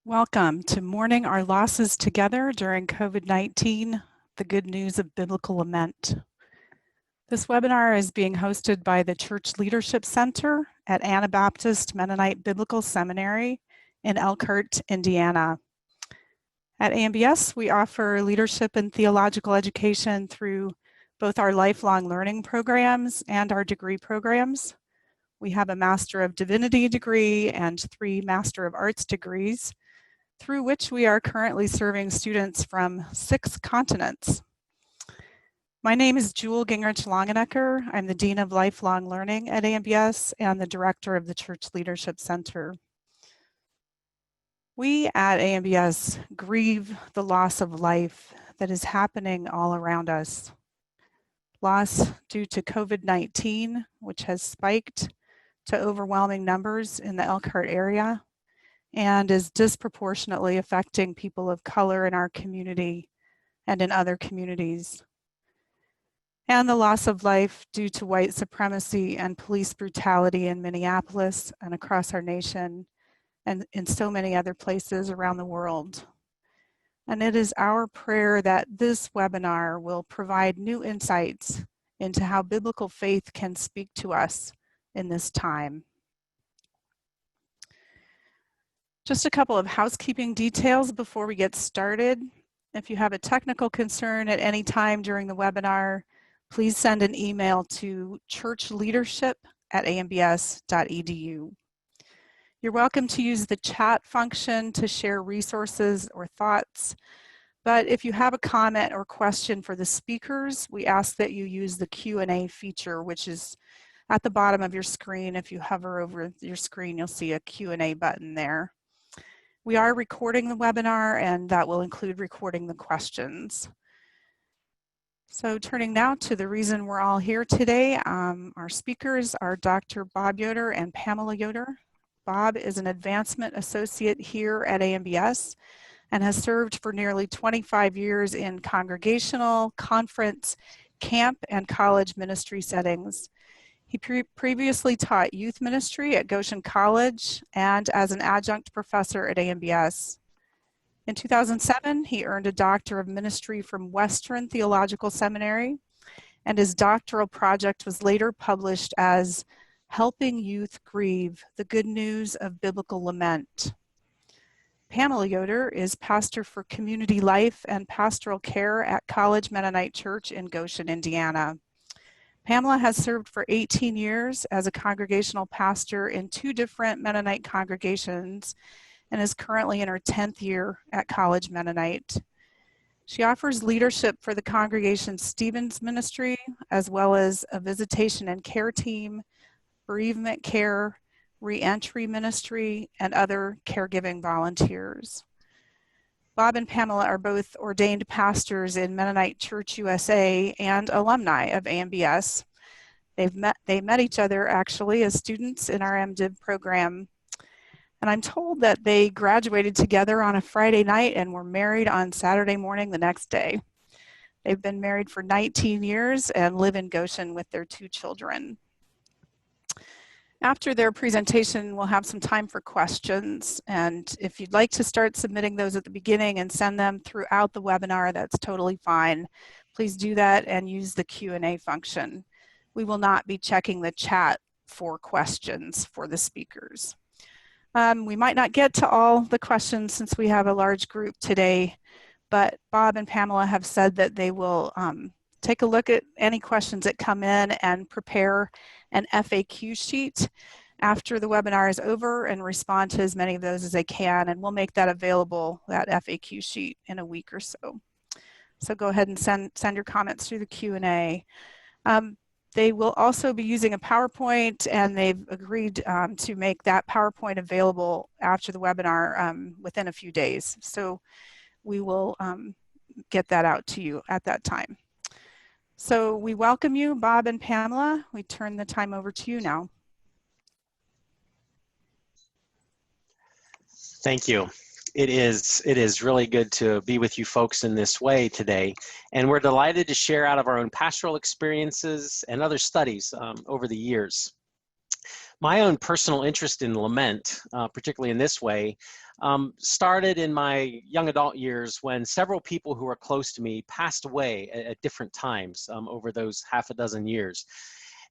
Welcome to Mourning Our Losses Together During COVID-19, the Good News of Biblical Lament. This webinar is being hosted by the Church Leadership Center at Anabaptist Mennonite Biblical Seminary in Elkhart, Indiana. At AMBS, we offer leadership and theological education through both our lifelong learning programs and our degree programs. We have a Master of Divinity degree and 3 Master of Arts degrees, through which we are currently serving students from 6 continents. My name is Jewel Gingrich-Longenecker. I'm the Dean of Lifelong Learning at AMBS and the Director of the Church Leadership Center. We at AMBS grieve the loss of life that is happening all around us. Loss due to COVID-19, which has spiked to overwhelming numbers in the Elkhart area and is disproportionately affecting people of color in our community and in other communities. And the loss of life due to white supremacy and police brutality in Minneapolis and across our nation and in so many other places around the world. And it is our prayer that this webinar will provide new insights into how biblical faith can speak to us in this time. Just a couple of housekeeping details before we get started. If you have a technical concern at any time during the webinar, please send an email to churchleadership@ambs.edu. You're welcome to use the chat function to share resources or thoughts, but if you have a comment or question for the speakers, we ask that you use the Q&A feature, which is at the bottom of your screen. If you hover over your screen, you'll see a Q&A button there. We are recording the webinar, and that will include recording the questions. So turning now to the reason we're all here today, our speakers are Dr. Bob Yoder and Pamela Yoder. Bob is an advancement associate here at AMBS and has served for nearly 25 years in congregational, conference, camp, and college ministry settings. He previously taught youth ministry at Goshen College and as an adjunct professor at AMBS. In 2007, he earned a Doctor of Ministry from Western Theological Seminary, and his doctoral project was later published as Helping Youth Grieve, the Good News of Biblical Lament. Pamela Yoder is pastor for community life and pastoral care at College Mennonite Church in Goshen, Indiana. Pamela has served for 18 years as a congregational pastor in 2 different Mennonite congregations and is currently in her 10th year at College Mennonite. She offers leadership for the congregation's Stevens ministry, as well as a visitation and care team, bereavement care, reentry ministry, and other caregiving volunteers. Bob and Pamela are both ordained pastors in Mennonite Church USA and alumni of AMBS. They met each other actually as students in our M.Div program. And I'm told that they graduated together on a Friday night and were married on Saturday morning the next day. They've been married for 19 years and live in Goshen with their 2 children. After their presentation, we'll have some time for questions, and if you'd like to start submitting those at the beginning and send them throughout the webinar, that's totally fine. Please do that and use the Q&A function. We will not be checking the chat for questions for the speakers. We might not get to all the questions since we have a large group today, but Bob and Pamela have said that they will take a look at any questions that come in and prepare an FAQ sheet after the webinar is over and respond to as many of those as they can, and we'll make that available, that FAQ sheet, in a week or so. So go ahead and send your comments through the Q&A. They will also be using a PowerPoint, and they've agreed to make that PowerPoint available after the webinar within a few days. So we will get that out to you at that time. So we welcome you, Bob and Pamela. We turn the time over to you now. Thank you. It is really good to be with you folks in this way today. And we're delighted to share out of our own pastoral experiences and other studies over the years. My own personal interest in lament, particularly in this way, started in my young adult years when several people who were close to me passed away at different times over those half a dozen years.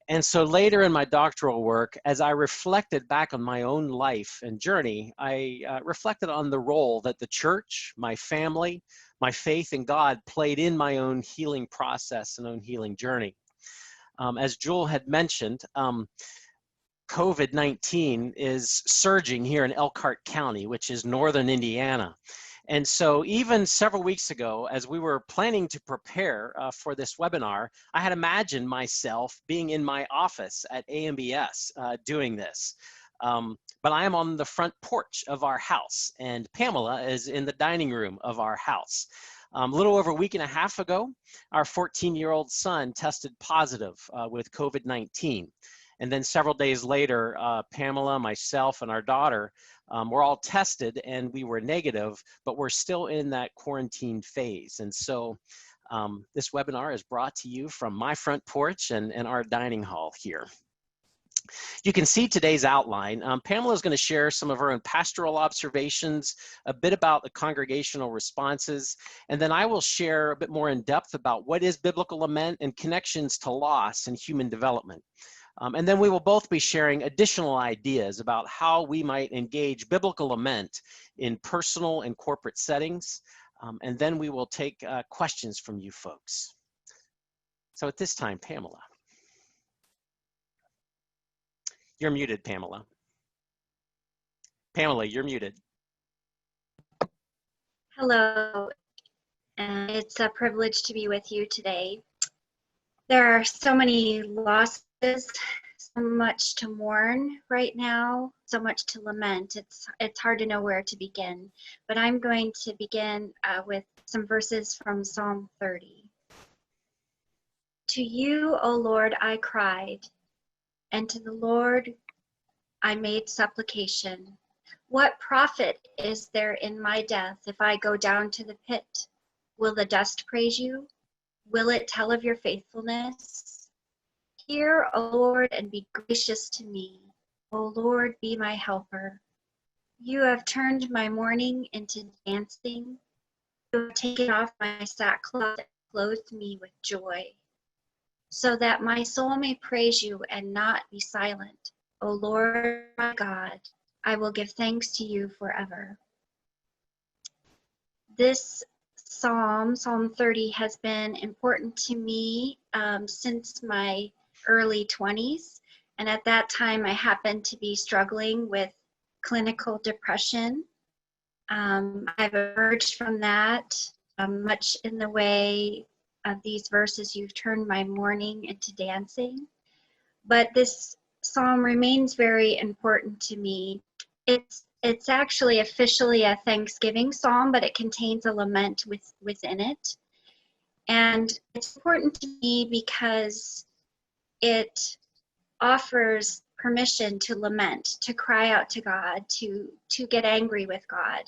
And so later in my doctoral work, as I reflected back on my own life and journey, I reflected on the role that the church, my family, my faith in God played in my own healing process and own healing journey. As Jewel had mentioned, COVID-19 is surging here in Elkhart County, which is northern Indiana. And so even several weeks ago, as we were planning to prepare for this webinar, I had imagined myself being in my office at AMBS doing this. But I am on the front porch of our house, and Pamela is in the dining room of our house. A little over a week and a half ago, our 14-year-old son tested positive with COVID-19. And then several days later, Pamela, myself, and our daughter were all tested, and we were negative, but we're still in that quarantine phase. And so this webinar is brought to you from my front porch and our dining hall here. You can see today's outline. Pamela is going to share some of her own pastoral observations, a bit about the congregational responses, and then I will share a bit more in depth about what is biblical lament and connections to loss and human development. And then we will both be sharing additional ideas about how we might engage biblical lament in personal and corporate settings. And then we will take questions from you folks. So at this time, Pamela. You're muted, Pamela. Pamela, you're muted. Hello, and it's a privilege to be with you today. There are so many losses, so much to mourn right now, so much to lament. It's hard to know where to begin, but I'm going to begin with some verses from Psalm 30. To you, O Lord, I cried, and to the Lord I made supplication. What profit is there in my death if I go down to the pit? Will the dust praise you? Will it tell of your faithfulness? Hear, O Lord, and be gracious to me. O Lord, be my helper. You have turned my mourning into dancing. You have taken off my sackcloth and clothed me with joy, so that my soul may praise you and not be silent. O Lord, my God, I will give thanks to you forever. This Psalm 30, has been important to me since my early 20s. And at that time, I happened to be struggling with clinical depression. I've emerged from that much in the way of these verses, you've turned my mourning into dancing. But this psalm remains very important to me. It's actually officially a Thanksgiving psalm, but it contains a lament within it. And it's important to me because it offers permission to lament, to cry out to God, to get angry with God.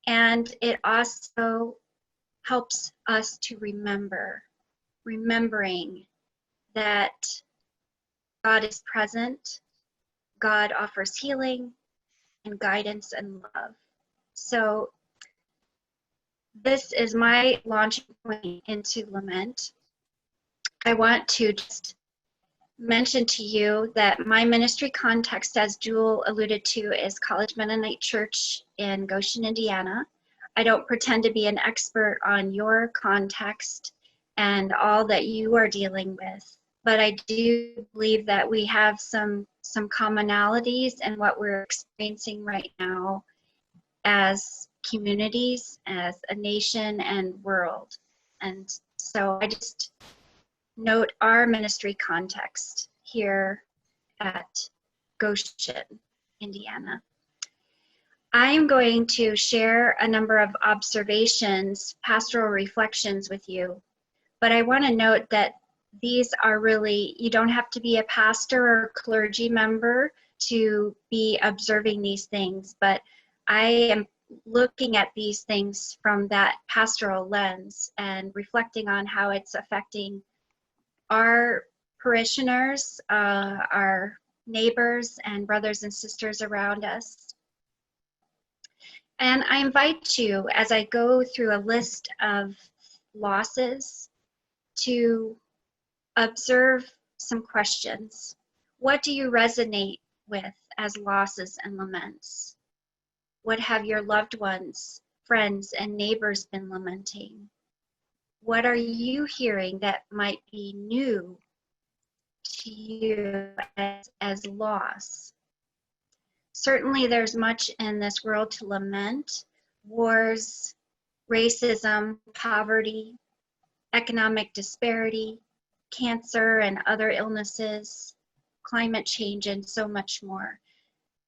And it also helps us to remembering that God is present, God offers healing and guidance and love. So this is my launching point into lament. I want to just mention to you that my ministry context, as Jewel alluded to, is College Mennonite Church in Goshen, Indiana. I don't pretend to be an expert on your context and all that you are dealing with, but I do believe that we have some commonalities in what we're experiencing right now as communities, as a nation and world. And so I just note our ministry context here at Goshen, Indiana. I'm going to share a number of observations, pastoral reflections with you, but I want to note that these are really, you don't have to be a pastor or clergy member to be observing these things, but I am looking at these things from that pastoral lens and reflecting on how it's affecting our parishioners, our neighbors and brothers and sisters around us. And I invite you, as I go through a list of losses, to observe some questions. What do you resonate with as losses and laments? What have your loved ones, friends, and neighbors been lamenting? What are you hearing that might be new to you as loss? Certainly there's much in this world to lament: wars, racism, poverty, economic disparity, cancer and other illnesses, climate change, and so much more.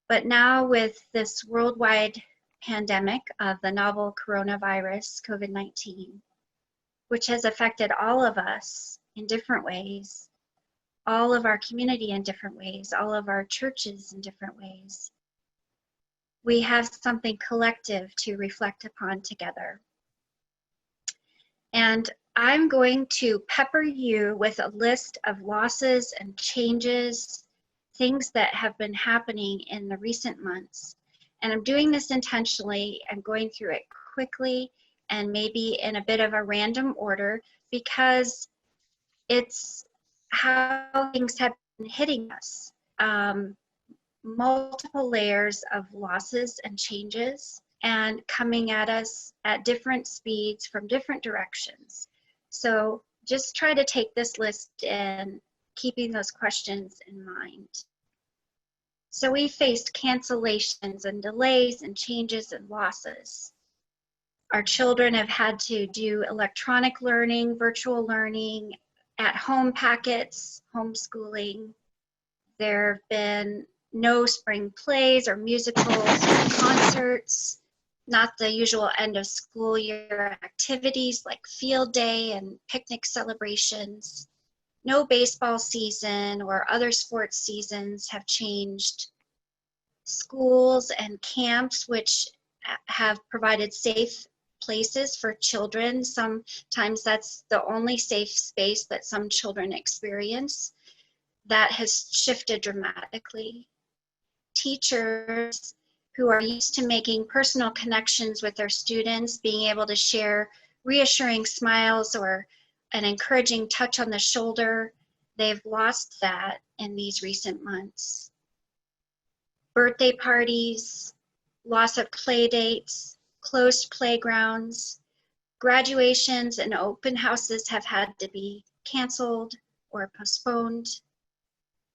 But now with this worldwide pandemic of the novel coronavirus, COVID-19, which has affected all of us in different ways, all of our community in different ways, all of our churches in different ways, we have something collective to reflect upon together. And I'm going to pepper you with a list of losses and changes, things that have been happening in the recent months. And I'm doing this intentionally. I'm going through it quickly and maybe in a bit of a random order, because it's how things have been hitting us. Multiple layers of losses and changes, and coming at us at different speeds from different directions. So just try to take this list in, keeping those questions in mind. So we faced cancellations and delays and changes and losses. Our children have had to do electronic learning, virtual learning, at-home packets, homeschooling. There have been no spring plays or musicals or concerts, not the usual end of school year activities like field day and picnic celebrations. No baseball season or other sports seasons have changed. Schools and camps, which have provided safe places for children, sometimes that's the only safe space that some children experience, that has shifted dramatically. Teachers who are used to making personal connections with their students, being able to share reassuring smiles or an encouraging touch on the shoulder, they've lost that in these recent months. Birthday parties, loss of play dates, closed playgrounds, graduations and open houses have had to be canceled or postponed.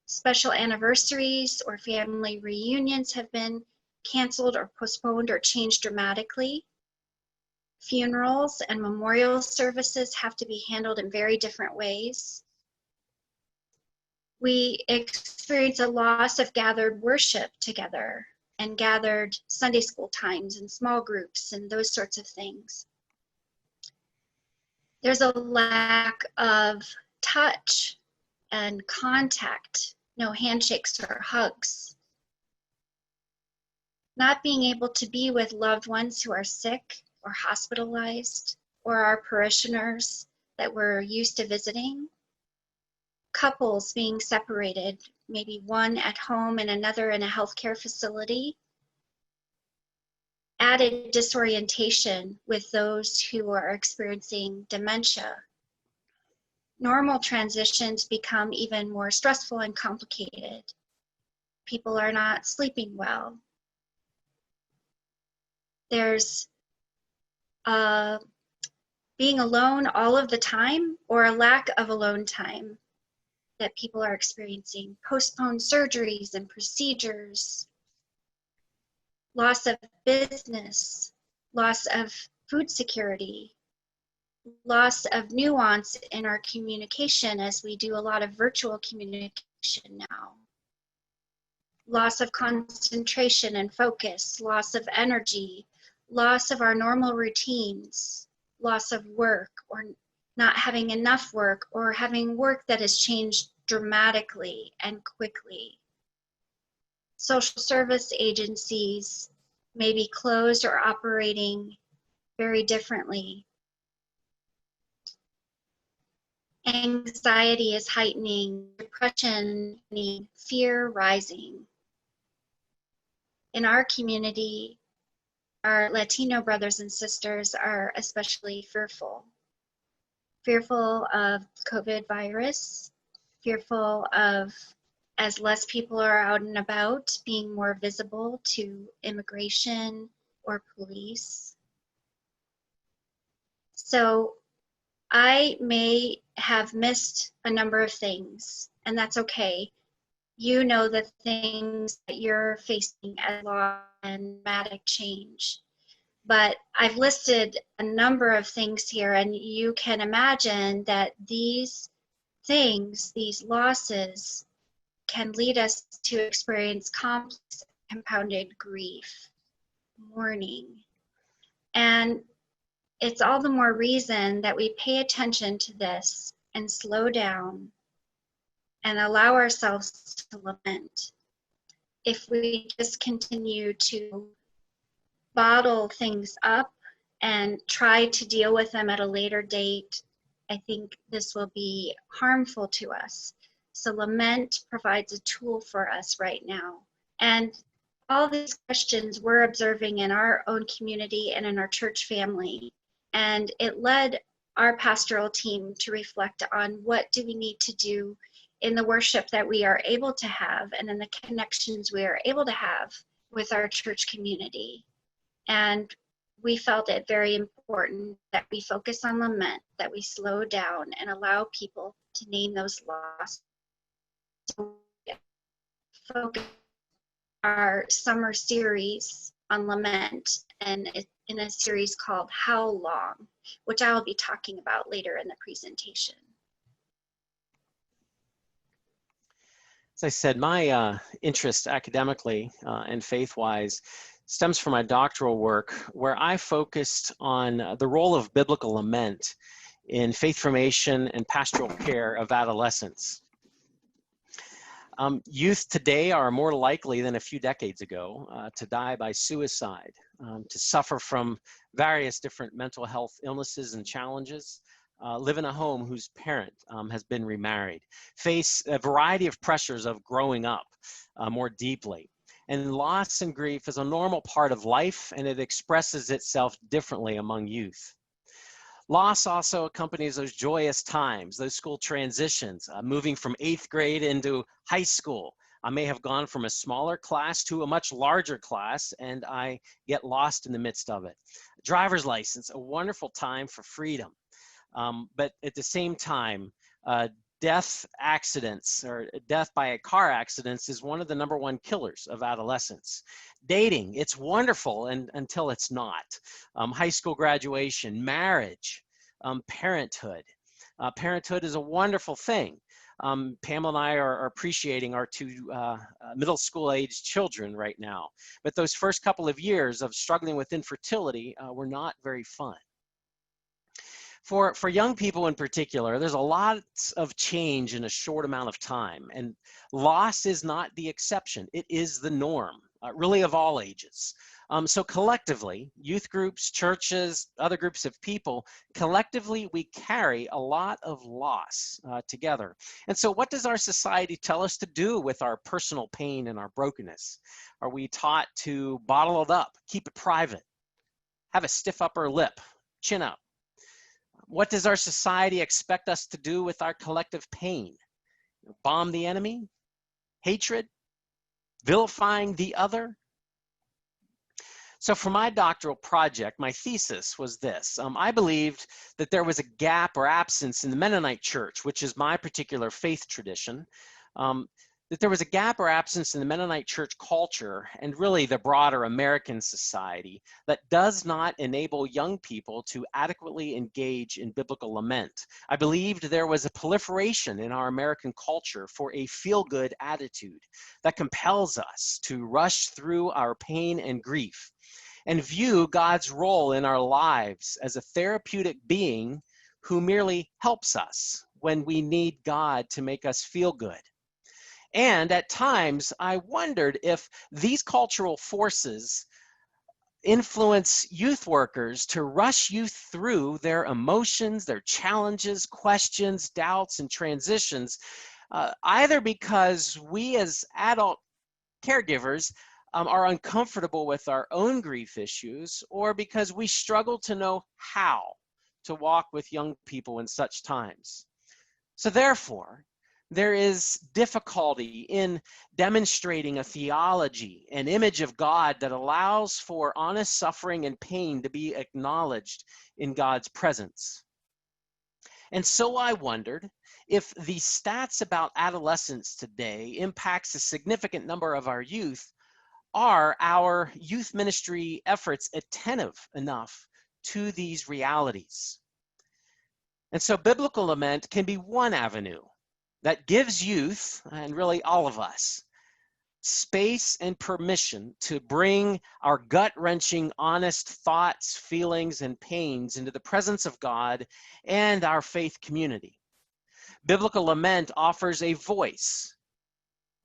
Special anniversaries or family reunions have been canceled or postponed or changed dramatically. Funerals and memorial services have to be handled in very different ways. We experience a loss of gathered worship together and gathered Sunday school times and small groups and those sorts of things. There's a lack of touch and contact, no handshakes or hugs. Not being able to be with loved ones who are sick or hospitalized, or our parishioners that we're used to visiting. Couples being separated, maybe one at home and another in a healthcare facility. Added disorientation with those who are experiencing dementia. Normal transitions become even more stressful and complicated. People are not sleeping well. There's being alone all of the time, or a lack of alone time that people are experiencing. Postponed surgeries and procedures. Loss of business. Loss of food security. Loss of nuance in our communication, as we do a lot of virtual communication now. Loss of concentration and focus, loss of energy, loss of our normal routines, loss of work, or not having enough work, or having work that has changed dramatically and quickly. Social service agencies may be closed or operating very differently. Anxiety is heightening, depression, fear rising. In our community, our Latino brothers and sisters are especially fearful. Fearful of COVID virus, fearful of, as less people are out and about, being more visible to immigration or police. So I may have missed a number of things, and that's okay. You know the things that you're facing as law and dramatic change. But I've listed a number of things here, and you can imagine that these things, these losses, can lead us to experience complex, compounded grief, mourning. And it's all the more reason that we pay attention to this and slow down and allow ourselves to lament. If we just continue to bottle things up and try to deal with them at a later date, I think this will be harmful to us. So lament provides a tool for us right now. And all these questions we're observing in our own community and in our church family. And it led our pastoral team to reflect on what do we need to do in the worship that we are able to have and in the connections we are able to have with our church community. And we felt it very important that we focus on lament, that we slow down and allow people to name those losses. So focus our summer series on lament, and it's in a series called How Long, which I will be talking about later in the presentation. As I said, my interest academically and faith-wise stems from my doctoral work, where I focused on the role of biblical lament in faith formation and pastoral care of adolescents. Youth today are more likely than a few decades ago to die by suicide, to suffer from various different mental health illnesses and challenges, live in a home whose parent has been remarried, face a variety of pressures of growing up more deeply. And loss and grief is a normal part of life, and it expresses itself differently among youth. Loss also accompanies those joyous times, those school transitions, moving from 8th grade into high school. I may have gone from a smaller class to a much larger class, and I get lost in the midst of it. Driver's license, a wonderful time for freedom. But at the same time, death accidents or death by a car accidents is one of the #1 killers of adolescents. Dating, it's wonderful until it's not. High school graduation, marriage, parenthood. Parenthood is a wonderful thing. Pamela and I are appreciating our 2 middle school aged children right now. But those first couple of years of struggling with infertility were not very fun. For young people in particular, there's a lot of change in a short amount of time, and loss is not the exception. It is the norm, really of all ages. So collectively, youth groups, churches, other groups of people, collectively we carry a lot of loss together. And so what does our society tell us to do with our personal pain and our brokenness? Are we taught to bottle it up, keep it private, have a stiff upper lip, chin up? What does our society expect us to do with our collective pain? Bomb the enemy? Hatred? Vilifying the other? So for my doctoral project, my thesis was this. I believed that there was a gap or absence in the Mennonite church, which is my particular faith tradition, that there was a gap or absence in the Mennonite church culture and really the broader American society that does not enable young people to adequately engage in biblical lament. I believed there was a proliferation in our American culture for a feel-good attitude that compels us to rush through our pain and grief and view God's role in our lives as a therapeutic being who merely helps us when we need God to make us feel good. And at times, I wondered if these cultural forces influence youth workers to rush youth through their emotions, their challenges, questions, doubts, and transitions, either because we as adult caregivers are uncomfortable with our own grief issues, or because we struggle to know how to walk with young people in such times. So therefore, there is difficulty in demonstrating a theology, an image of God that allows for honest suffering and pain to be acknowledged in God's presence. And so I wondered if the stats about adolescence today impacts a significant number of our youth. Are our youth ministry efforts attentive enough to these realities? And so biblical lament can be one avenue that gives youth, and really all of us, space and permission to bring our gut-wrenching, honest thoughts, feelings, and pains into the presence of God and our faith community. Biblical lament offers a voice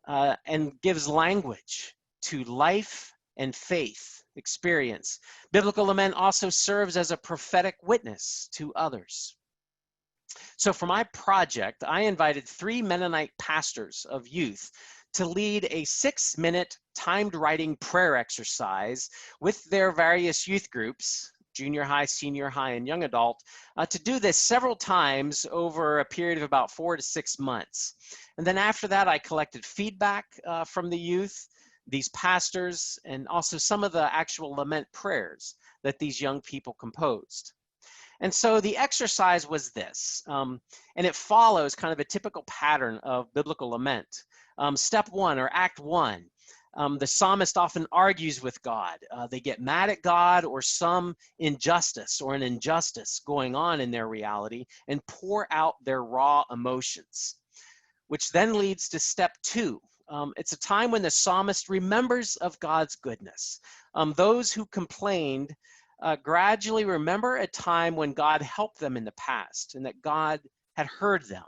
and gives language to life and faith experience. Biblical lament also serves as a prophetic witness to others. So for my project, I invited 3 Mennonite pastors of youth to lead a 6-minute timed writing prayer exercise with their various youth groups, junior high, senior high, and young adult, to do this several times over a period of about 4 to 6 months. And then after that, I collected feedback from the youth, these pastors, and also some of the actual lament prayers that these young people composed. And so the exercise was this, and it follows kind of a typical pattern of biblical lament. Step 1, or Act 1, the psalmist often argues with God. They get mad at God or some injustice or an injustice going on in their reality and pour out their raw emotions, which then leads to Step 2. It's a time when the psalmist remembers of God's goodness. Those who complained gradually remember a time when God helped them in the past and that God had heard them.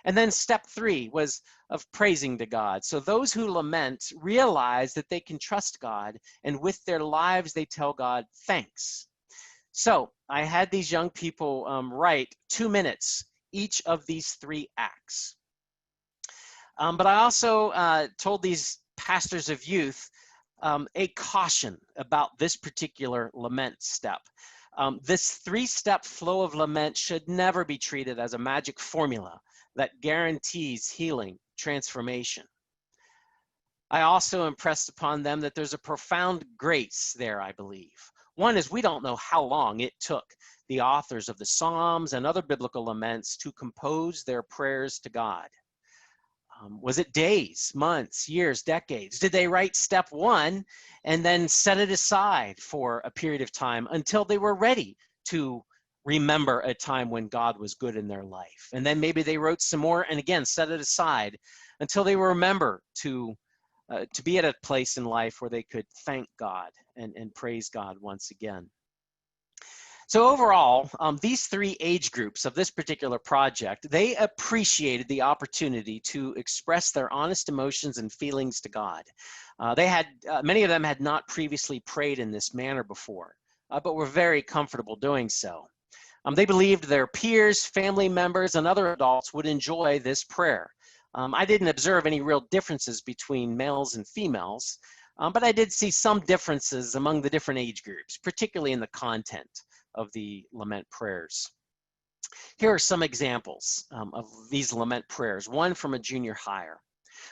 And then Step 3 was of praising to God. So those who lament realize that they can trust God, and with their lives they tell God thanks. So I had these young people write 2 minutes each of these 3 acts. But I also told these pastors of youth a caution about this particular lament step. This 3-step flow of lament should never be treated as a magic formula that guarantees healing, transformation. I also impressed upon them that there's a profound grace there, I believe. One is we don't know how long it took the authors of the Psalms and other biblical laments to compose their prayers to God. Was it days, months, years, decades? Did they write Step 1 and then set it aside for a period of time until they were ready to remember a time when God was good in their life? And then maybe they wrote some more and again set it aside until they remember to be at a place in life where they could thank God and praise God once again. So overall, these 3 age groups of this particular project, they appreciated the opportunity to express their honest emotions and feelings to God. Many of them had not previously prayed in this manner before, but were very comfortable doing so. They believed their peers, family members, and other adults would enjoy this prayer. I didn't observe any real differences between males and females, but I did see some differences among the different age groups, particularly in the content of the lament prayers. Here are some examples of these lament prayers. One from a junior higher.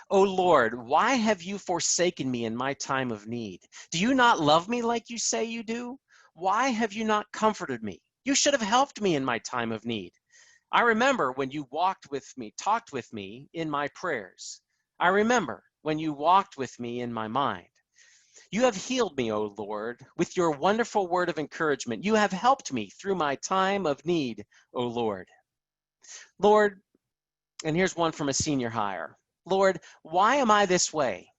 "O Lord, why have you forsaken me in my time of need? Do you not love me like you say you do? Why have you not comforted me? You should have helped me in my time of need. I remember when you talked with me in my prayers. I remember when you walked with me in my mind. You have healed me, O Lord, with your wonderful word of encouragement. You have helped me through my time of need, O Lord. Lord," and here's one from a senior higher. "Lord, why am I this way?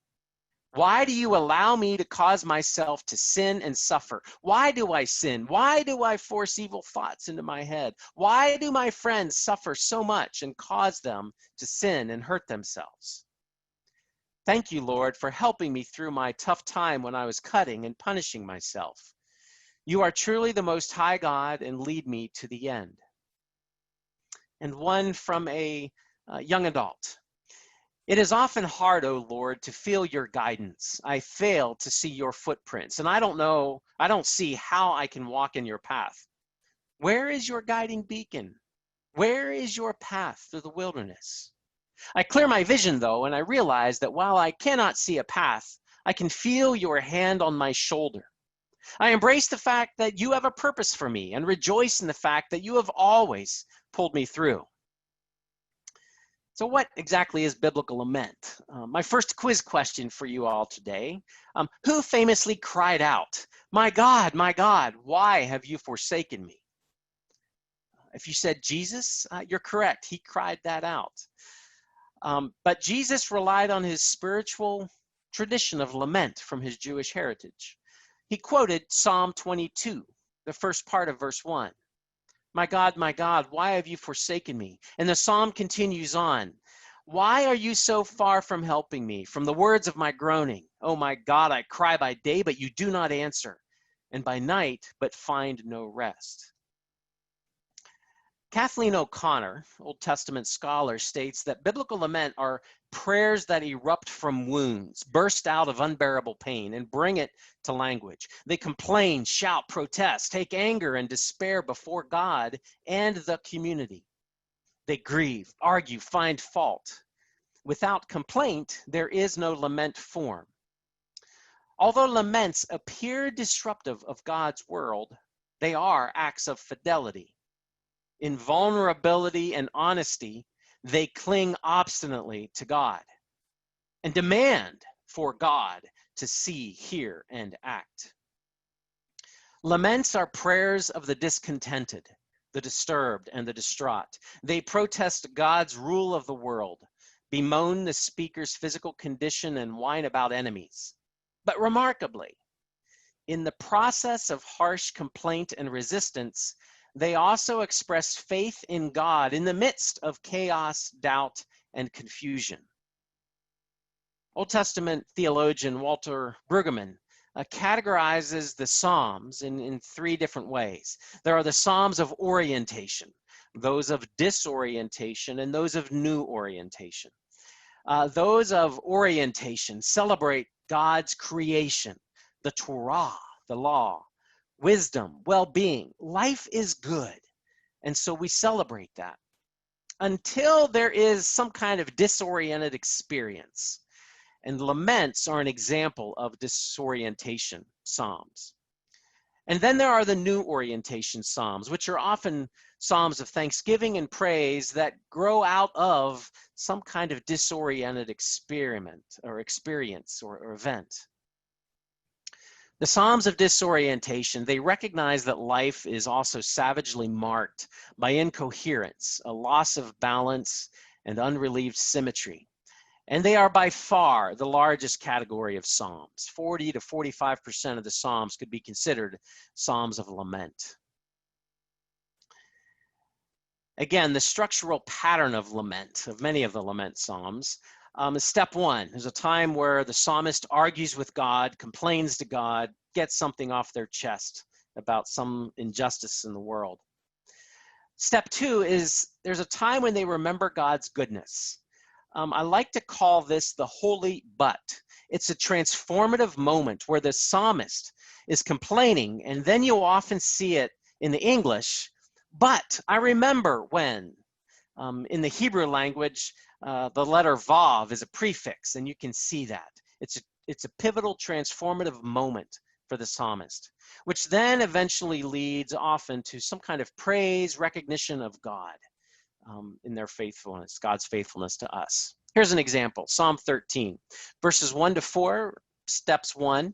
Why do you allow me to cause myself to sin and suffer? Why do I sin? Why do I force evil thoughts into my head? Why do my friends suffer so much and cause them to sin and hurt themselves? Thank you, Lord, for helping me through my tough time when I was cutting and punishing myself. You are truly the Most High God, and lead me to the end. And one from a young adult. It is often hard, O Lord, to feel your guidance. I fail to see your footprints, and I don't see how I can walk in your path. Where is your guiding beacon? Where is your path through the wilderness? I clear my vision, though, and I realize that while I cannot see a path, I can feel your hand on my shoulder. I embrace the fact that you have a purpose for me and rejoice in the fact that you have always pulled me through. So what exactly is biblical lament? My first quiz question for you all today. Who famously cried out, my God, why have you forsaken me? If you said Jesus, you're correct. He cried that out. But Jesus relied on his spiritual tradition of lament from his Jewish heritage. He quoted Psalm 22, the first part of verse 1. My God, why have you forsaken me? And the psalm continues on. Why are you so far from helping me? From the words of my groaning. Oh my God, I cry by day, but you do not answer. And by night, but find no rest. Kathleen O'Connor, Old Testament scholar, states that biblical lament are prayers that erupt from wounds, burst out of unbearable pain, and bring it to language. They complain, shout, protest, take anger and despair before God and the community. They grieve, argue, find fault. Without complaint, there is no lament form. Although laments appear disruptive of God's world, they are acts of fidelity. In vulnerability and honesty, they cling obstinately to God and demand for God to see, hear, and act. Laments are prayers of the discontented, the disturbed, and the distraught. They protest God's rule of the world, bemoan the speaker's physical condition, and whine about enemies. But remarkably, in the process of harsh complaint and resistance, they also express faith in God in the midst of chaos, doubt, and confusion. Old Testament theologian Walter Brueggemann categorizes the Psalms in three different ways. There are the Psalms of orientation, those of disorientation, and those of new orientation. Those of orientation celebrate God's creation, the Torah, the law, wisdom, well-being. Life is good, and so we celebrate that until there is some kind of disoriented experience. And laments are an example of disorientation psalms. And then there are the new orientation psalms, which are often psalms of thanksgiving and praise that grow out of some kind of disoriented experience or event. The Psalms of disorientation, they recognize that life is also savagely marked by incoherence, a loss of balance, and unrelieved symmetry. And they are by far the largest category of Psalms. 40 to 45% of the Psalms could be considered Psalms of lament. Again, the structural pattern of lament, of many of the lament Psalms, is step one. There's a time where the psalmist argues with God, complains to God, gets something off their chest about some injustice in the world. Step two is there's a time when they remember God's goodness. I like to call this the holy but. It's a transformative moment where the psalmist is complaining, and then you often see it in the English, but I remember when. In the Hebrew language, the letter vav is a prefix, and you can see that. It's a pivotal, transformative moment for the psalmist, which then eventually leads often to some kind of praise, recognition of God in their faithfulness, God's faithfulness to us. Here's an example, Psalm 13, verses 1 to 4, steps 1,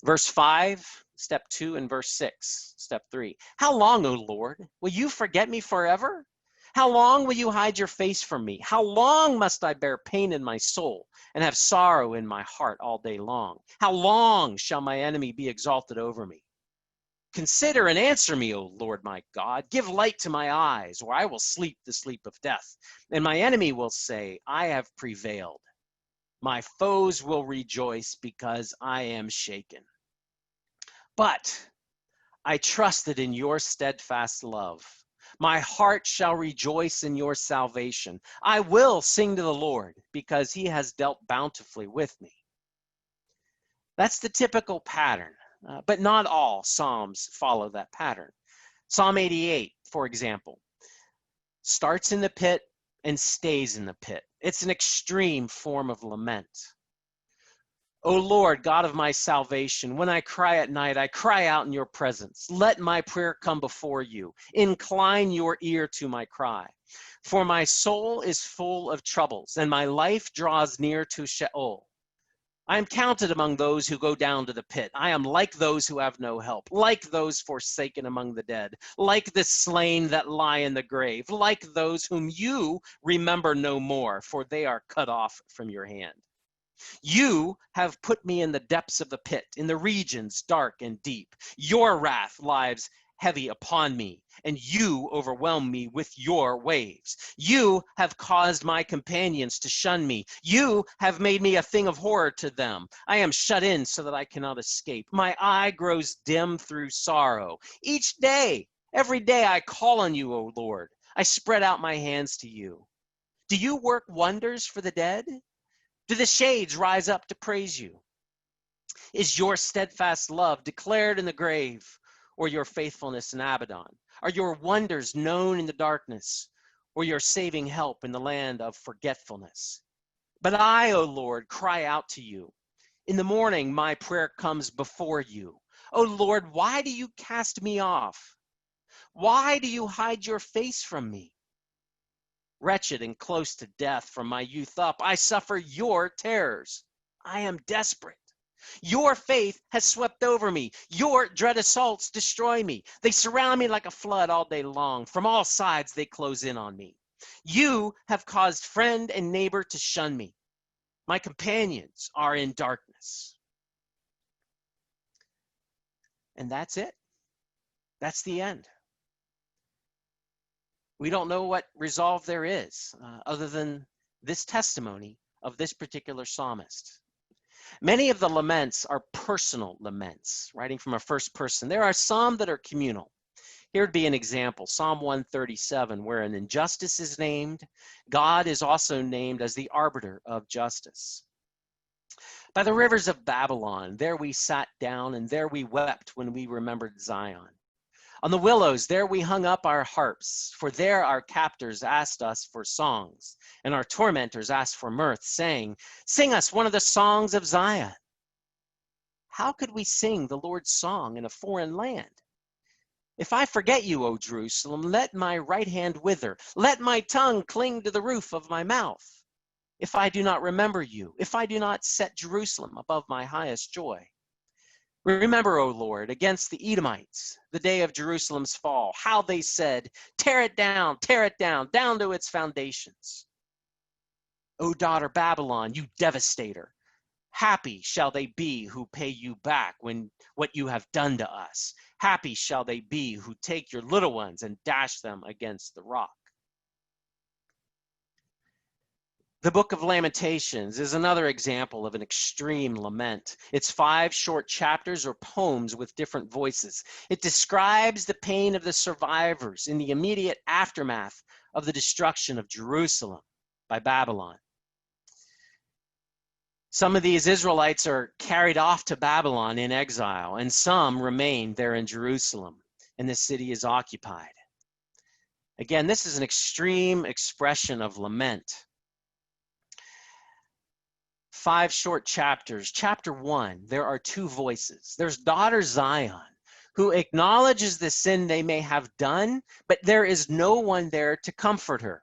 verse 5, step 2, and verse 6, step 3. How long, O Lord, will you forget me forever? How long will you hide your face from me? How long must I bear pain in my soul and have sorrow in my heart all day long? How long shall my enemy be exalted over me? Consider and answer me, O Lord my God. Give light to my eyes, or I will sleep the sleep of death. And my enemy will say, I have prevailed. My foes will rejoice because I am shaken. But I trusted in your steadfast love. My heart shall rejoice in your salvation. I will sing to the Lord because he has dealt bountifully with me. That's the typical pattern, but not all Psalms follow that pattern. Psalm 88, for example, starts in the pit and stays in the pit. It's an extreme form of lament. O Lord, God of my salvation, when I cry at night, I cry out in your presence. Let my prayer come before you. Incline your ear to my cry. For my soul is full of troubles, and my life draws near to Sheol. I am counted among those who go down to the pit. I am like those who have no help, like those forsaken among the dead, like the slain that lie in the grave, like those whom you remember no more, for they are cut off from your hand. You have put me in the depths of the pit, in the regions dark and deep. Your wrath lies heavy upon me, and you overwhelm me with your waves. You have caused my companions to shun me. You have made me a thing of horror to them. I am shut in so that I cannot escape. My eye grows dim through sorrow. Each day, every day I call on you, O Lord. I spread out my hands to you. Do you work wonders for the dead? Do the shades rise up to praise you? Is your steadfast love declared in the grave, or your faithfulness in Abaddon? Are your wonders known in the darkness, or your saving help in the land of forgetfulness? But I, O Lord, cry out to you. In the morning my prayer comes before you. O Lord, why do you cast me off? Why do you hide your face from me? Wretched and close to death from my youth up, I suffer your terrors. I am desperate. Your faith has swept over me. Your dread assaults destroy me. They surround me like a flood all day long. From all sides they close in on me. You have caused friend and neighbor to shun me. My companions are in darkness. And that's it. That's the end. We don't know what resolve there is other than this testimony of this particular psalmist. Many of the laments are personal laments, writing from a first person. There are some that are communal. Here would be an example, Psalm 137, where an injustice is named. God is also named as the arbiter of justice. By the rivers of Babylon, there we sat down, and there we wept when we remembered Zion. On the willows, there we hung up our harps, for there our captors asked us for songs, and our tormentors asked for mirth, saying, "Sing us one of the songs of Zion." How could we sing the Lord's song in a foreign land? If I forget you, O Jerusalem, let my right hand wither. Let my tongue cling to the roof of my mouth. If I do not remember you, if I do not set Jerusalem above my highest joy. Remember, O Lord, against the Edomites, the day of Jerusalem's fall, how they said, tear it down to its foundations. O daughter Babylon, you devastator, happy shall they be who pay you back when what you have done to us. Happy shall they be who take your little ones and dash them against the rock. The book of Lamentations is another example of an extreme lament. It's 5 short chapters or poems with different voices. It describes the pain of the survivors in the immediate aftermath of the destruction of Jerusalem by Babylon. Some of these Israelites are carried off to Babylon in exile, and some remain there in Jerusalem, and the city is occupied. Again, this is an extreme expression of lament. 5 short chapters. Chapter 1, there are 2 voices. There's daughter Zion, who acknowledges the sin they may have done, but there is no one there to comfort her.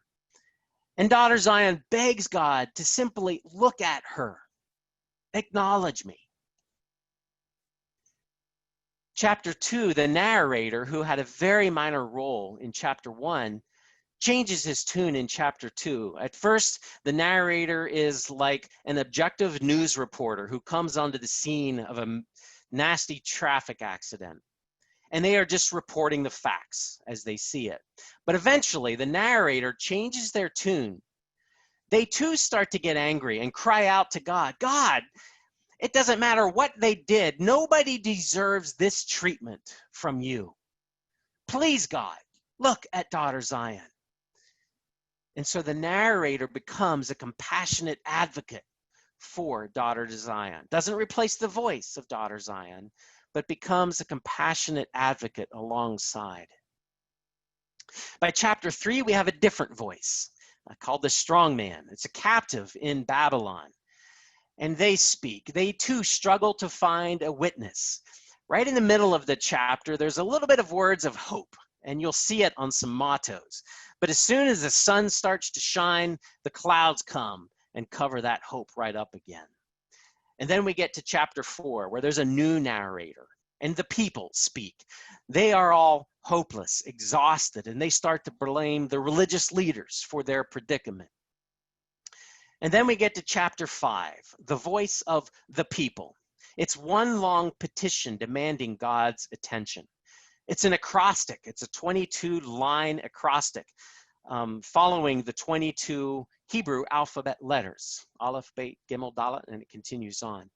And daughter Zion begs God to simply look at her. Acknowledge me. Chapter 2, the narrator, who had a very minor role in chapter 1, changes his tune in chapter 2. At first, the narrator is like an objective news reporter who comes onto the scene of a nasty traffic accident. And they are just reporting the facts as they see it. But eventually, the narrator changes their tune. They too start to get angry and cry out to God, God, It doesn't matter what they did. Nobody deserves this treatment from you. Please, God, look at daughter Zion. And so the narrator becomes a compassionate advocate for daughter Zion. Doesn't replace the voice of daughter Zion, but becomes a compassionate advocate alongside. By chapter 3, we have a different voice called the strong man. It's a captive in Babylon. And they speak. They too struggle to find a witness. Right in the middle of the chapter, there's a little bit of words of hope, and you'll see it on some mottos. But as soon as the sun starts to shine, the clouds come and cover that hope right up again. And then we get to chapter 4, where there's a new narrator, and the people speak. They are all hopeless, exhausted, and they start to blame the religious leaders for their predicament. And then we get to chapter 5, the voice of the people. It's one long petition demanding God's attention. It's an acrostic. It's a 22-line acrostic following the 22 Hebrew alphabet letters, Aleph, Bet, Gimel, Dalet, and it continues on.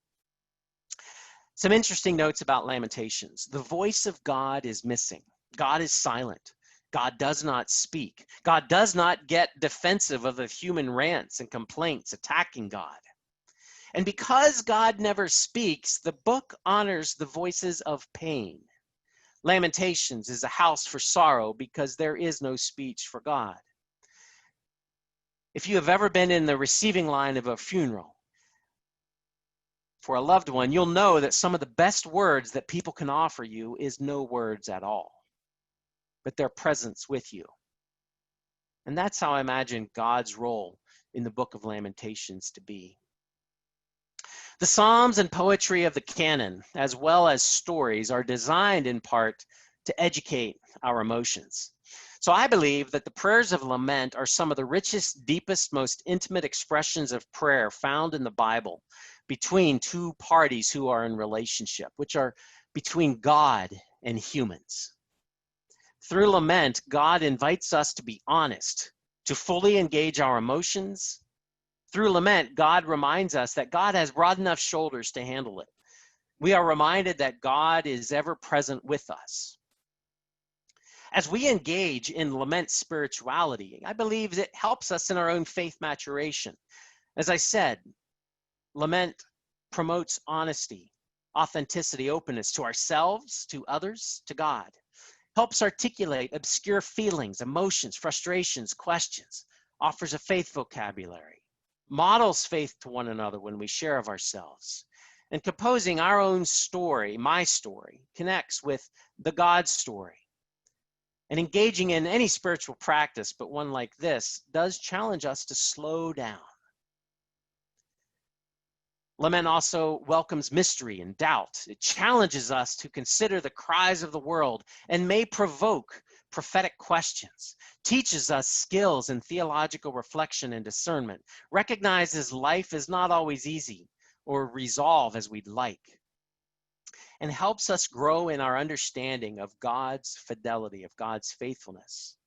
Some interesting notes about Lamentations. The voice of God is missing. God is silent. God does not speak. God does not get defensive of the human rants and complaints attacking God. And because God never speaks, the book honors the voices of pain. Lamentations is a house for sorrow because there is no speech for God. If you have ever been in the receiving line of a funeral for a loved one, you'll know that some of the best words that people can offer you is no words at all, but their presence with you. And that's how I imagine God's role in the book of Lamentations to be. The Psalms and poetry of the canon, as well as stories, are designed in part to educate our emotions. So I believe that the prayers of lament are some of the richest, deepest, most intimate expressions of prayer found in the Bible between two parties who are in relationship, which are between God and humans. Through lament, God invites us to be honest, to fully engage our emotions. Through lament, God reminds us that God has broad enough shoulders to handle it. We are reminded that God is ever present with us. As we engage in lament spirituality, I believe it helps us in our own faith maturation. As I said, lament promotes honesty, authenticity, openness to ourselves, to others, to God. Helps articulate obscure feelings, emotions, frustrations, questions. Offers a faith vocabulary. Models faith to one another when we share of ourselves. And composing our own story, my story, connects with the God story. And engaging in any spiritual practice, but one like this, does challenge us to slow down. Lament also welcomes mystery and doubt. It challenges us to consider the cries of the world and may provoke prophetic questions, teaches us skills in theological reflection and discernment, recognizes life is not always easy or resolve as we'd like, and helps us grow in our understanding of God's fidelity, of God's faithfulness.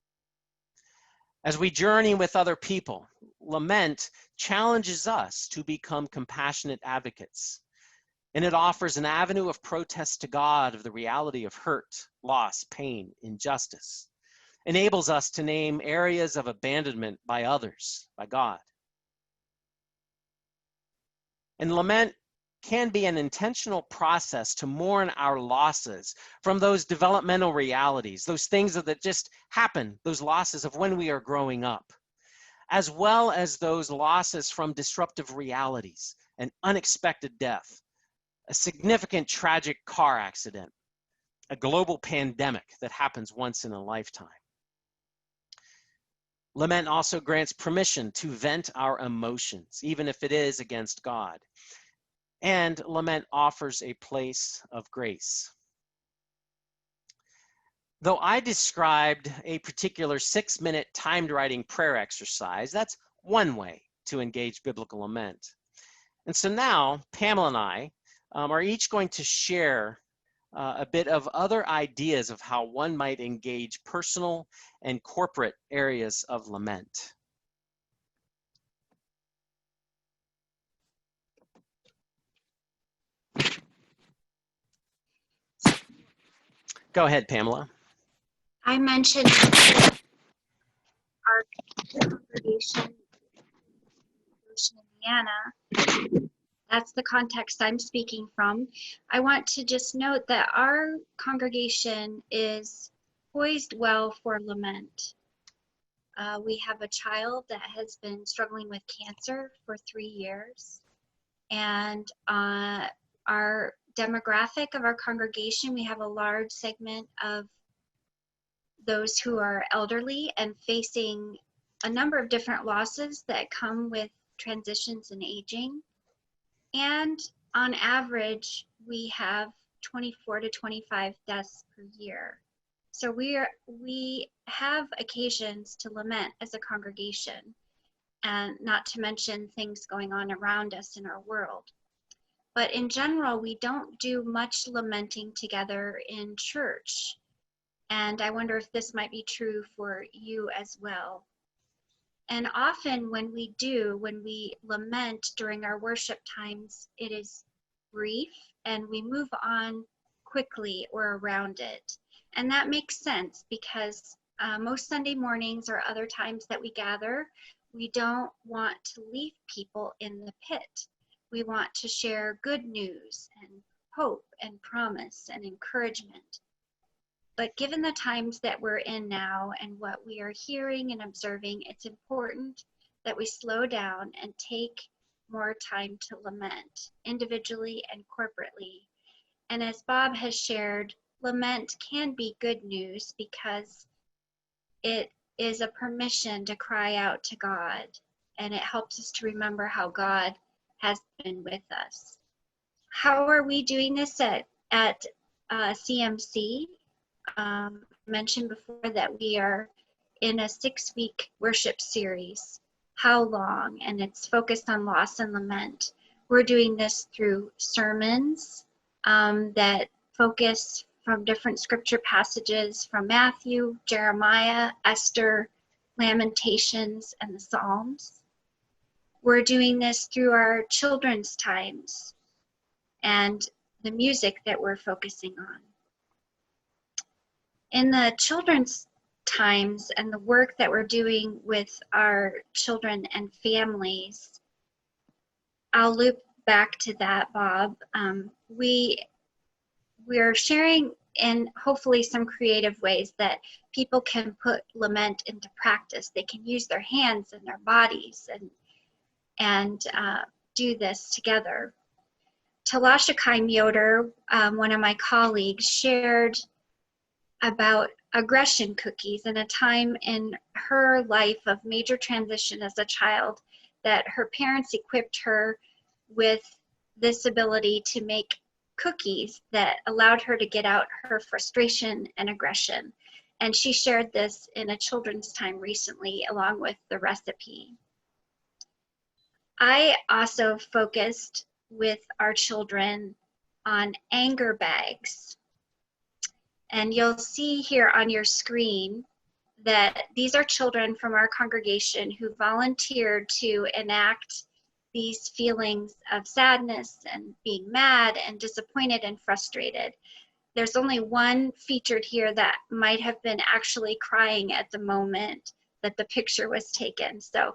As we journey with other people, lament challenges us to become compassionate advocates, and it offers an avenue of protest to God of the reality of hurt, loss, pain, injustice, enables us to name areas of abandonment by others, by God. And lament can be an intentional process to mourn our losses from those developmental realities, those things that just happen, those losses of when we are growing up, as well as those losses from disruptive realities, an unexpected death, a significant tragic car accident, a global pandemic that happens once in a lifetime. Lament also grants permission to vent our emotions, even if it is against God. And lament offers a place of grace. Though I described a particular 6-minute timed writing prayer exercise, that's one way to engage biblical lament. And so now, Pamela and I are each going to share a bit of other ideas of how one might engage personal and corporate areas of lament. Go ahead, Pamela. I mentioned our congregation in Goshen, Indiana. That's the context I'm speaking from. I want to just note that our congregation is poised well for lament. We have a child that has been struggling with cancer for 3 years. And our demographic of our congregation, we have a large segment of those who are elderly and facing a number of different losses that come with transitions and aging. And on average, we have 24 to 25 deaths per year. So we have occasions to lament as a congregation, and not to mention things going on around us in our world. But in general, we don't do much lamenting together in church. And I wonder if this might be true for you as well. And often when we lament during our worship times, it is brief and we move on quickly or around it. And that makes sense because most Sunday mornings or other times that we gather, we don't want to leave people in the pit. We want to share good news and hope and promise and encouragement. But given the times that we're in now and what we are hearing and observing, it's important that we slow down and take more time to lament individually and corporately. And as Bob has shared, lament can be good news because it is a permission to cry out to God, and it helps us to remember how God has been with us. How are we doing this at CMC? Mentioned before that we are in a 6-week worship series. How long? And it's focused on loss and lament. We're doing this through sermons that focus from different scripture passages from Matthew, Jeremiah, Esther, Lamentations, and the Psalms. We're doing this through our children's times and the music that we're focusing on. In the children's times and the work that we're doing with our children and families, I'll loop back to that, Bob. We're sharing in hopefully some creative ways that people can put lament into practice. They can use their hands and their bodies and do this together. Talasha Kaim Yoder, one of my colleagues, shared about aggression cookies in a time in her life of major transition as a child that her parents equipped her with this ability to make cookies that allowed her to get out her frustration and aggression. And she shared this in a children's time recently along with the recipe. I also focused with our children on anger bags. And you'll see here on your screen that these are children from our congregation who volunteered to enact these feelings of sadness and being mad and disappointed and frustrated. There's only one featured here that might have been actually crying at the moment that the picture was taken. So,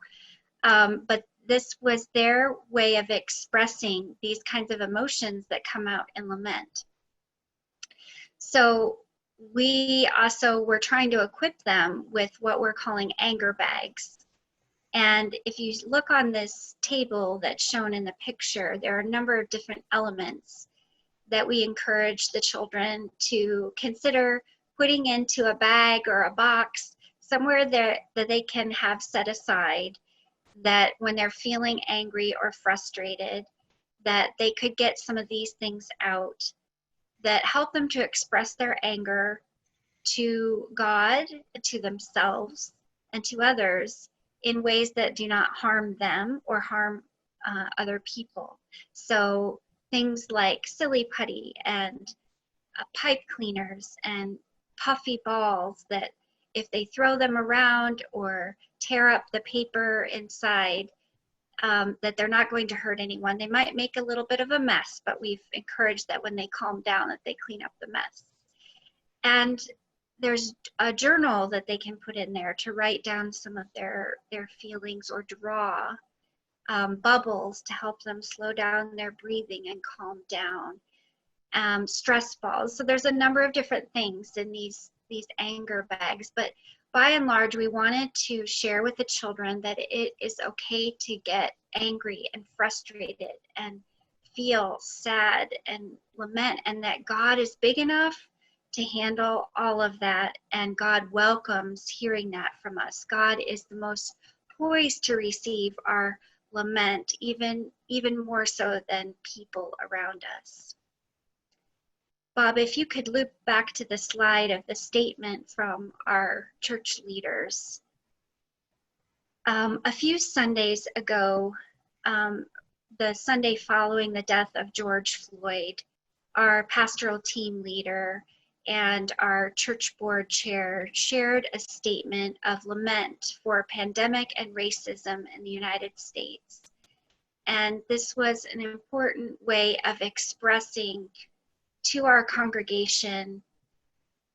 but this was their way of expressing these kinds of emotions that come out in lament. So we also were trying to equip them with what we're calling anger bags. And if you look on this table that's shown in the picture, there are a number of different elements that we encourage the children to consider putting into a bag or a box somewhere that they can have set aside, that when they're feeling angry or frustrated, that they could get some of these things out that help them to express their anger to God, to themselves, and to others in ways that do not harm them or harm other people. So things like silly putty and pipe cleaners and puffy balls that if they throw them around or tear up the paper inside, that they're not going to hurt anyone. They might make a little bit of a mess, but we've encouraged that when they calm down that they clean up the mess. And there's a journal that they can put in there to write down some of their feelings, or draw bubbles to help them slow down their breathing and calm down. Stress balls. So there's a number of different things in these anger bags, but by and large, we wanted to share with the children that it is okay to get angry and frustrated and feel sad and lament, and that God is big enough to handle all of that, and God welcomes hearing that from us. God is the most poised to receive our lament, even more so than people around us. Bob, if you could loop back to the slide of the statement from our church leaders. A few Sundays ago, the Sunday following the death of George Floyd, our pastoral team leader and our church board chair shared a statement of lament for pandemic and racism in the United States. And this was an important way of expressing to our congregation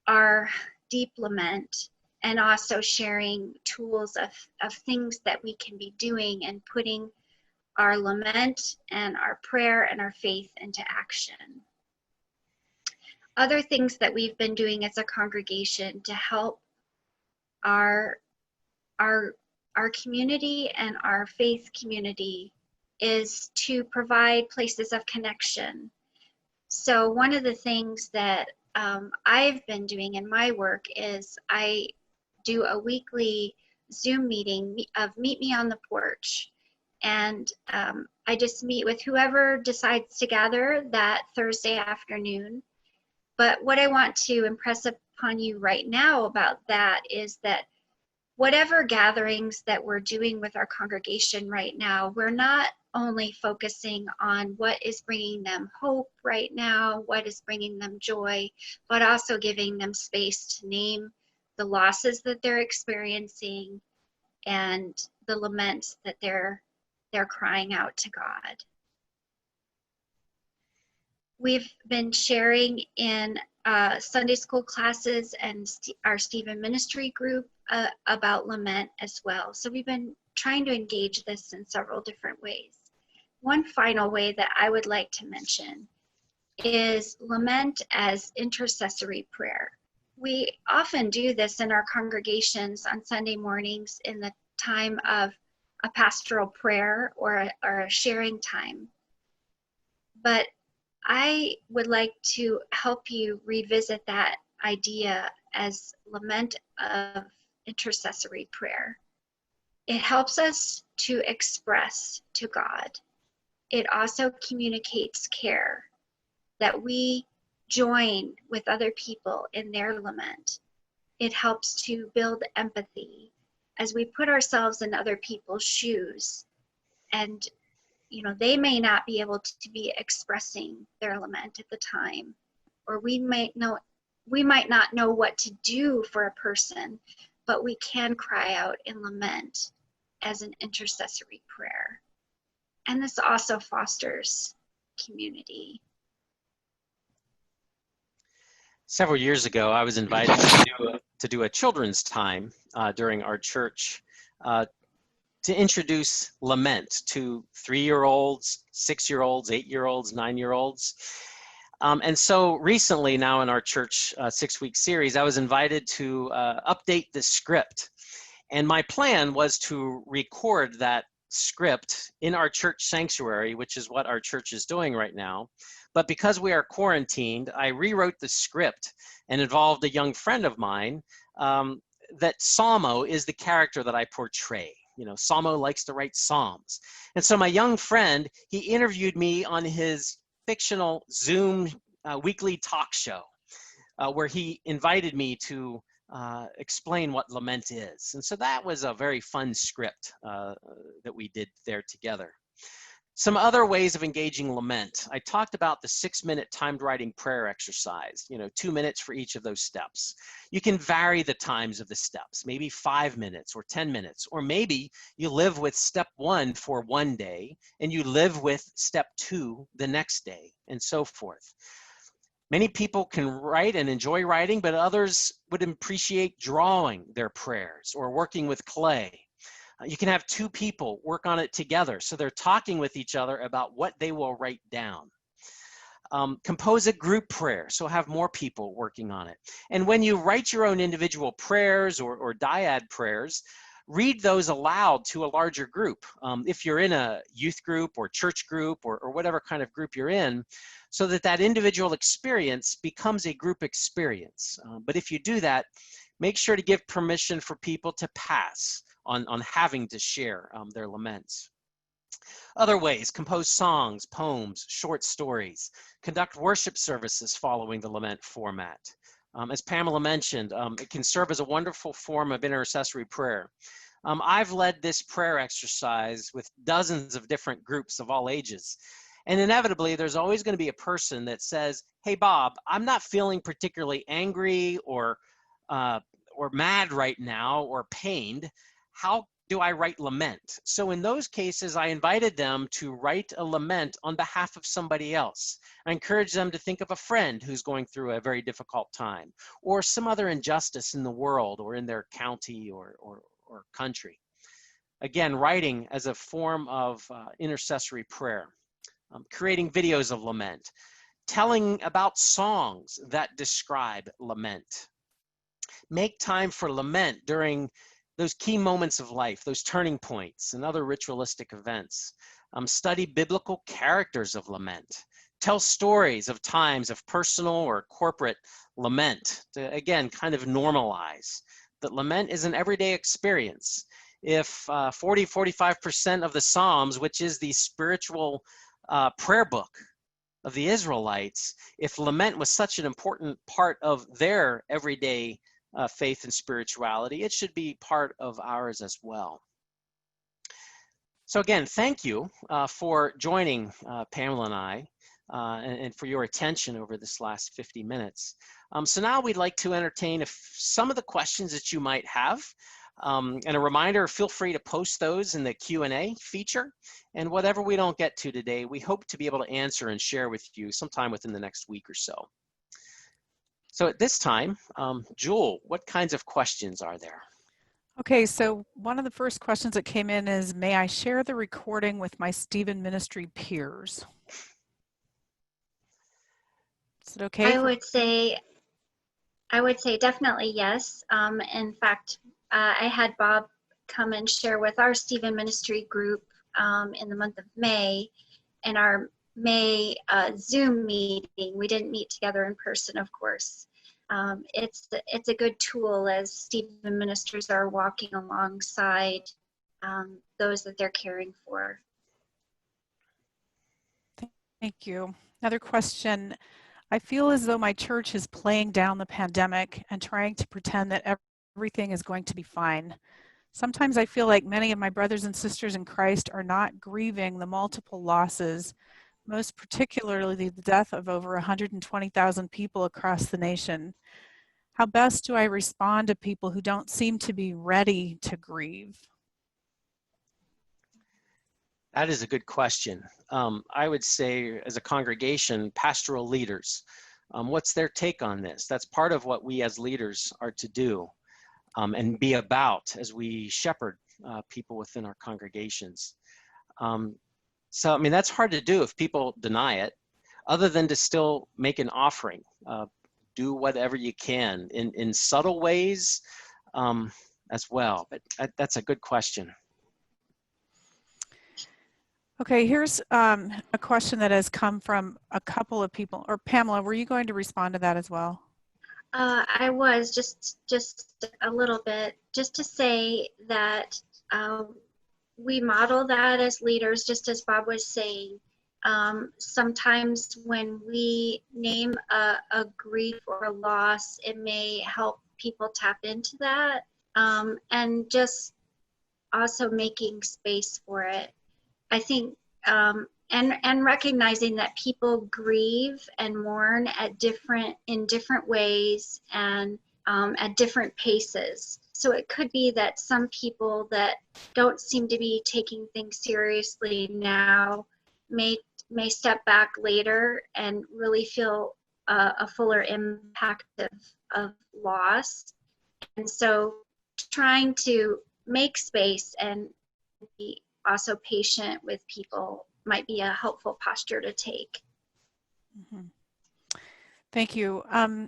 our deep lament, and also sharing tools of things that we can be doing and putting our lament and our prayer and our faith into action. Other things that we've been doing as a congregation to help our community and our faith community is to provide places of connection. So one of the things that I've been doing in my work is I do a weekly Zoom meeting of Meet Me on the Porch. And I just meet with whoever decides to gather that Thursday afternoon. But what I want to impress upon you right now about that is that whatever gatherings that we're doing with our congregation right now, we're not only focusing on what is bringing them hope right now, what is bringing them joy, but also giving them space to name the losses that they're experiencing and the laments that they're crying out to God. We've been sharing in Sunday school classes and our Stephen ministry group about lament as well. So we've been trying to engage this in several different ways. One final way that I would like to mention is lament as intercessory prayer. We often do this in our congregations on Sunday mornings in the time of a pastoral prayer or a sharing time. But I would like to help you revisit that idea as lament of intercessory prayer. It helps us to express to God. It also communicates care, that we join with other people in their lament. It helps to build empathy as we put ourselves in other people's shoes, and they may not be able to be expressing their lament at the time, or we might not know what to do for a person, but we can cry out in lament as an intercessory prayer. And this also fosters community. Several years ago, I was invited to do a children's time during our church to introduce lament to 3-year-olds, 6-year-olds, 8-year-olds, 9-year-olds. And so recently now in our church 6-week series, I was invited to update the script. And my plan was to record that script in our church sanctuary, which is what our church is doing right now. But because we are quarantined, I rewrote the script and involved a young friend of mine that Samo is the character that I portray. Samo likes to write psalms. And so my young friend, he interviewed me on his fictional Zoom weekly talk show where he invited me to explain what lament is. And so that was a very fun script that we did there together. Some other ways of engaging lament. I talked about the 6-minute timed writing prayer exercise, 2 minutes for each of those steps. You can vary the times of the steps, maybe 5 minutes or 10 minutes, or maybe you live with step 1 for one day and you live with step 2 the next day, and so forth. Many people can write and enjoy writing, but others would appreciate drawing their prayers or working with clay. You can have two people work on it together, so they're talking with each other about what they will write down. Compose a group prayer, so have more people working on it. And when you write your own individual prayers or dyad prayers, read those aloud to a larger group. If you're in a youth group or church group or whatever kind of group you're in, so that that individual experience becomes a group experience. But if you do that, make sure to give permission for people to pass on having to share their laments. Other ways: compose songs, poems, short stories, conduct worship services following the lament format. As Pamela mentioned, it can serve as a wonderful form of intercessory prayer. I've led this prayer exercise with dozens of different groups of all ages. And inevitably, there's always going to be a person that says, "Hey, Bob, I'm not feeling particularly angry or mad right now or pained. How do I write lament?" So in those cases, I invited them to write a lament on behalf of somebody else. I encouraged them to think of a friend who's going through a very difficult time, or some other injustice in the world or in their county or country. Again, writing as a form of intercessory prayer. Creating videos of lament. Telling about songs that describe lament. Make time for lament during those key moments of life, those turning points and other ritualistic events. Study biblical characters of lament. Tell stories of times of personal or corporate lament to, again, kind of normalize that lament is an everyday experience. If 45% of the Psalms, which is the spiritual prayer book of the Israelites, if lament was such an important part of their everyday faith and spirituality, it should be part of ours as well. So again, thank you for joining Pamela and I and for your attention over this last 50 minutes. So now we'd like to entertain some of the questions that you might have. And a reminder, feel free to post those in the Q&A feature. And whatever we don't get to today, we hope to be able to answer and share with you sometime within the next week or so. So at this time, Jewel, what kinds of questions are there? Okay, so one of the first questions that came in is, may I share the recording with my Stephen ministry peers? Is it okay? I would say definitely yes. In fact, I had Bob come and share with our Stephen ministry group in the month of May, in our May Zoom meeting. We didn't meet together in person, of course. It's a good tool as Stephen ministers are walking alongside those that they're caring for. Thank you. Another question. I feel as though my church is playing down the pandemic and trying to pretend that everything is going to be fine. Sometimes I feel like many of my brothers and sisters in Christ are not grieving the multiple losses, most particularly the death of over 120,000 people across the nation. How best do I respond to people who don't seem to be ready to grieve? That is a good question. I would say, as a congregation, pastoral leaders, what's their take on this? That's part of what we as leaders are to do and be about as we shepherd people within our congregations. So, I mean, that's hard to do if people deny it, other than to still make an offering. Do whatever you can in subtle ways as well. But that's a good question. Okay, here's a question that has come from a couple of people. Or Pamela, were you going to respond to that as well? I was just a little bit, just to say that we model that as leaders, just as Bob was saying. Sometimes when we name a grief or a loss, it may help people tap into that, and just also making space for it. I think, and recognizing that people grieve and mourn in different ways and at different paces. So it could be that some people that don't seem to be taking things seriously now may step back later and really feel a fuller impact of loss. And so trying to make space and be also patient with people might be a helpful posture to take. Mm-hmm. Thank you.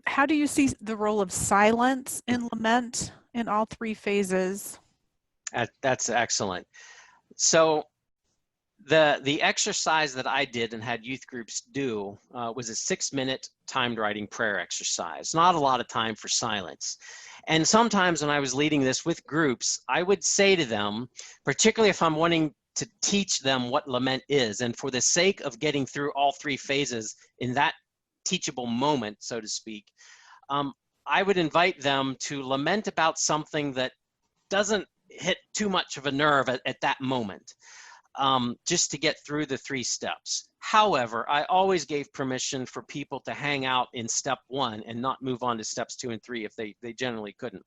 How do you see the role of silence in lament in all three phases? That's excellent. So the exercise that I did and had youth groups do was a 6-minute timed writing prayer exercise. Not a lot of time for silence. And sometimes when I was leading this with groups, I would say to them, particularly if I'm wanting to teach them what lament is, and for the sake of getting through all three phases in that teachable moment, so to speak, I would invite them to lament about something that doesn't hit too much of a nerve at that moment, just to get through the 3 steps. However, I always gave permission for people to hang out in step 1 and not move on to steps 2 and 3 if they generally couldn't.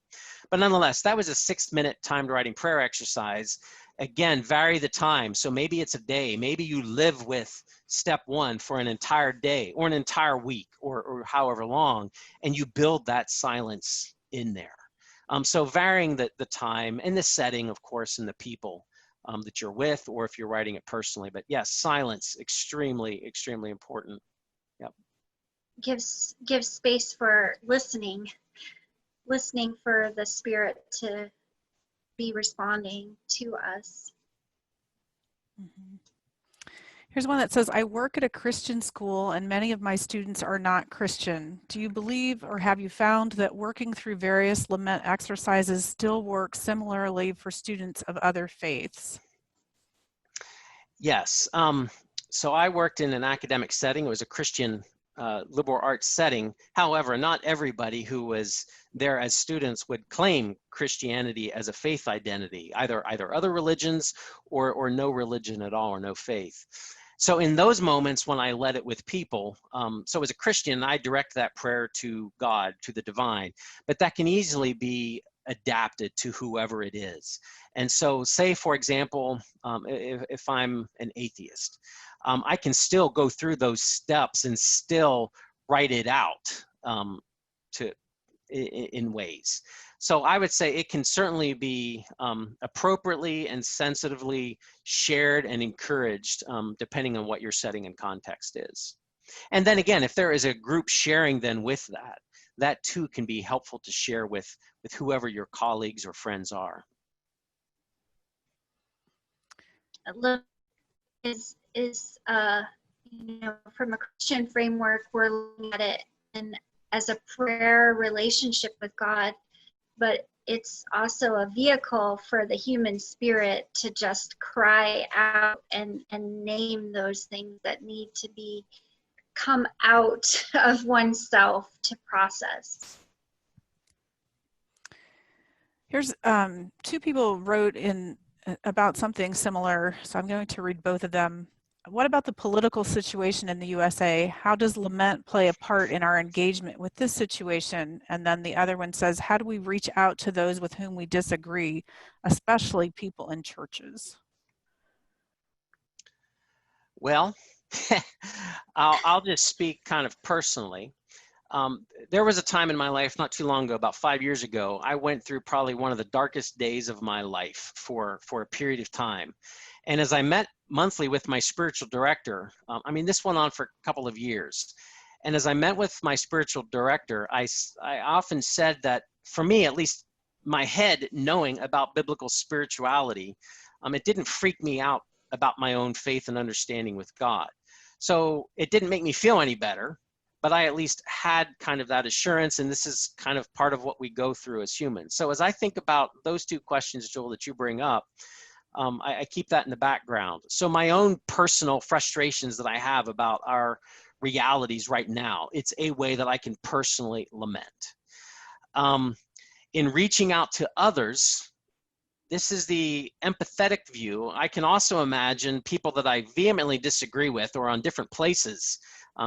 But nonetheless, that was a 6-minute timed writing prayer exercise. Again, vary the time. So maybe it's a day. Maybe you live with step 1 for an entire day or an entire week or however long, and you build that silence in there. So varying the time and the setting, of course, and the people that you're with, or if you're writing it personally. But yes, silence, extremely, extremely important. Yep. Gives space for listening for the Spirit to be responding to us. Mm-hmm. Here's one that says, I work at a Christian school and many of my students are not Christian. Do you believe or have you found that working through various lament exercises still works similarly for students of other faiths? Yes. So I worked in an academic setting. It was a Christian liberal arts setting. However, not everybody who was there as students would claim Christianity as a faith identity, either other religions or no religion at all or no faith. So in those moments when I led it with people, so as a Christian, I direct that prayer to God, to the divine, but that can easily be adapted to whoever it is. And so say, for example, if I'm an atheist, I can still go through those steps and still write it out in ways. So I would say it can certainly be appropriately and sensitively shared and encouraged, depending on what your setting and context is. And then again, if there is a group sharing then with that, that too can be helpful to share with whoever your colleagues or friends are. Is you know, from a Christian framework, we're looking at it as a prayer relationship with God, but it's also a vehicle for the human spirit to just cry out and name those things that need to come out of oneself to process. Here's 2 people wrote in about something similar, so I'm going to read both of them. What about the political situation in the USA? How does lament play a part in our engagement with this situation? And then the other one says, how do we reach out to those with whom we disagree, especially people in churches? Well, I'll just speak kind of personally. There was a time in my life not too long ago, about 5 years ago, I went through probably one of the darkest days of my life for a period of time. And as I met monthly with my spiritual director, I mean, this went on for a couple of years. And as I met with my spiritual director, I often said that for me, at least my head knowing about biblical spirituality, it didn't freak me out about my own faith and understanding with God. So it didn't make me feel any better, but I at least had kind of that assurance, and this is kind of part of what we go through as humans. So as I think about those 2 questions, Joel, that you bring up, I keep that in the background. So my own personal frustrations that I have about our realities right now, it's a way that I can personally lament. In reaching out to others, this is the empathetic view. I can also imagine people that I vehemently disagree with or on different places,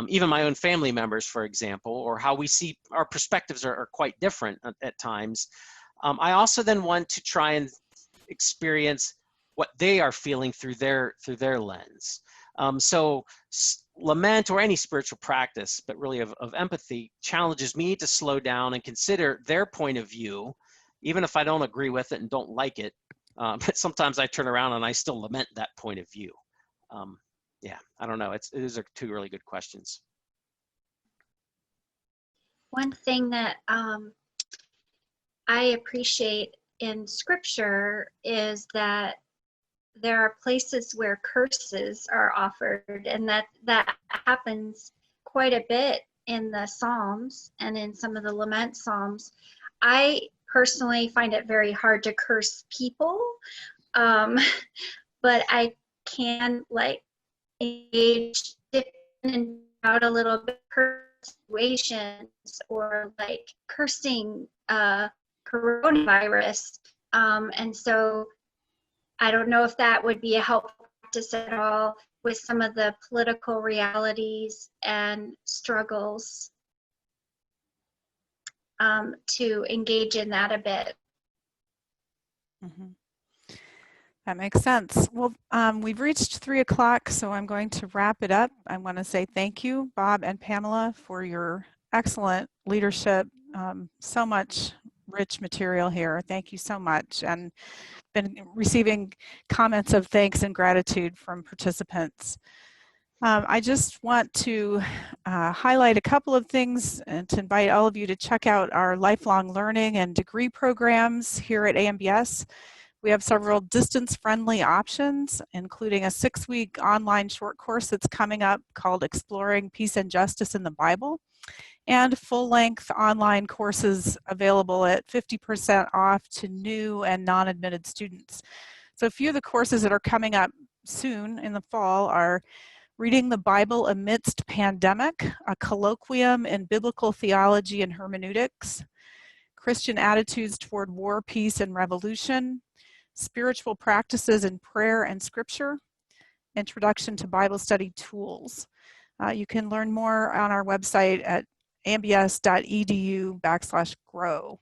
even my own family members, for example, or how we see our perspectives are quite different at times. I also then want to try and experience what they are feeling through their lens. So lament or any spiritual practice, but really of empathy, challenges me to slow down and consider their point of view, even if I don't agree with it and don't like it. But sometimes I turn around and I still lament that point of view. Yeah, I don't know. Those are two really good questions. One thing that I appreciate in Scripture is that there are places where curses are offered, and that happens quite a bit in the Psalms and in some of the lament Psalms. I personally find it very hard to curse people, but I can like engage in and out a little bit situations, or like cursing coronavirus, and so I don't know if that would be a helpful practice at all with some of the political realities and struggles, to engage in that a bit. Mm-hmm. That makes sense. Well, we've reached 3 o'clock, so I'm going to wrap it up. I want to say thank you, Bob and Pamela, for your excellent leadership. So much rich material here. Thank you so much. And been receiving comments of thanks and gratitude from participants. I just want to highlight a couple of things and to invite all of you to check out our lifelong learning and degree programs here at AMBS. We have several distance-friendly options, including a 6-week online short course that's coming up called Exploring Peace and Justice in the Bible, and full-length online courses available at 50% off to new and non-admitted students. So a few of the courses that are coming up soon in the fall are Reading the Bible Amidst Pandemic, a colloquium in biblical theology and hermeneutics, Christian Attitudes Toward War, Peace, and Revolution, Spiritual Practices in Prayer and Scripture, Introduction to Bible Study Tools. You can learn more on our website at ambs.edu/grow.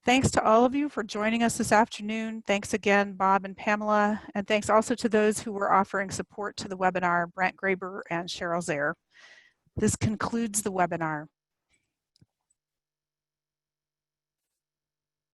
Thanks to all of you for joining us this afternoon. Thanks again, Bob and Pamela, and thanks also to those who were offering support to the webinar, Brent Graber and Cheryl Zaire. This concludes the webinar.